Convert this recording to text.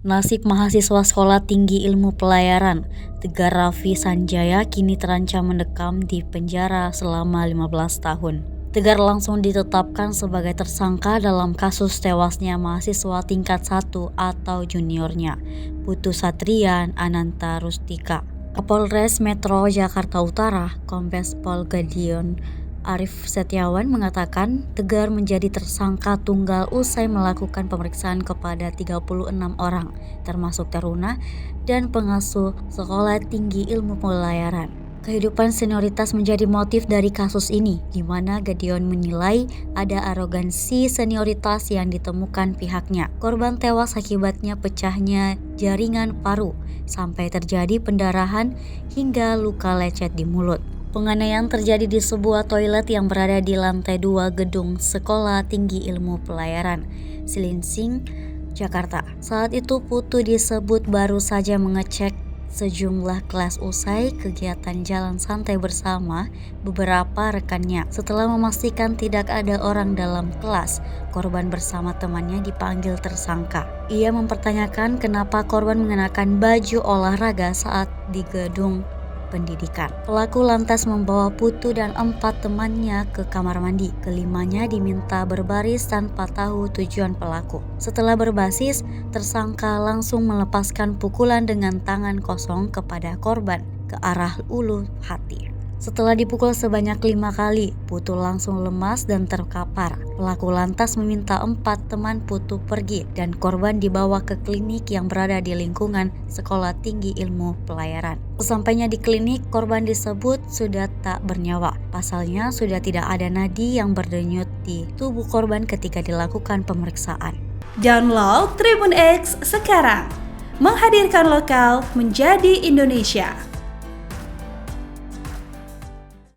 Nasib mahasiswa Sekolah Tinggi Ilmu Pelayaran Tegar Raffi Sanjaya kini terancam mendekam di penjara selama 15 tahun. Tegar langsung ditetapkan sebagai tersangka dalam kasus tewasnya mahasiswa tingkat 1 atau juniornya, Putu Satrian Ananta Rustika. Kapolres Metro Jakarta Utara, Kombes Pol Gadion Arif Setiawan mengatakan Tegar menjadi tersangka tunggal usai melakukan pemeriksaan kepada 36 orang, termasuk taruna dan pengasuh Sekolah Tinggi Ilmu Pelayaran. Kehidupan senioritas menjadi motif dari kasus ini, di mana Gadion menilai ada arogansi senioritas yang ditemukan pihaknya. Korban tewas akibatnya pecahnya jaringan paru, sampai terjadi pendarahan hingga luka lecet di mulut. Penganiayaan terjadi di sebuah toilet yang berada di lantai 2 gedung Sekolah Tinggi Ilmu Pelayaran, Cilincing, Jakarta. Saat itu Putu disebut baru saja mengecek sejumlah kelas usai kegiatan jalan santai bersama beberapa rekannya. Setelah memastikan tidak ada orang dalam kelas, korban bersama temannya dipanggil tersangka. Ia mempertanyakan kenapa korban mengenakan baju olahraga saat di gedung pendidikan. Pelaku lantas membawa Putu dan 4 temannya ke kamar mandi. Kelimanya diminta berbaris tanpa tahu tujuan pelaku. Setelah berbasis, tersangka langsung melepaskan pukulan dengan tangan kosong kepada korban ke arah ulu hati. Setelah dipukul sebanyak 5 kali, Putu langsung lemas dan terkapar. Pelaku lantas meminta 4 teman Putu pergi dan korban dibawa ke klinik yang berada di lingkungan Sekolah Tinggi Ilmu Pelayaran. Sesampainya di klinik, korban disebut sudah tak bernyawa. Pasalnya sudah tidak ada nadi yang berdenyut di tubuh korban ketika dilakukan pemeriksaan. Download Tribun X sekarang, menghadirkan lokal menjadi Indonesia.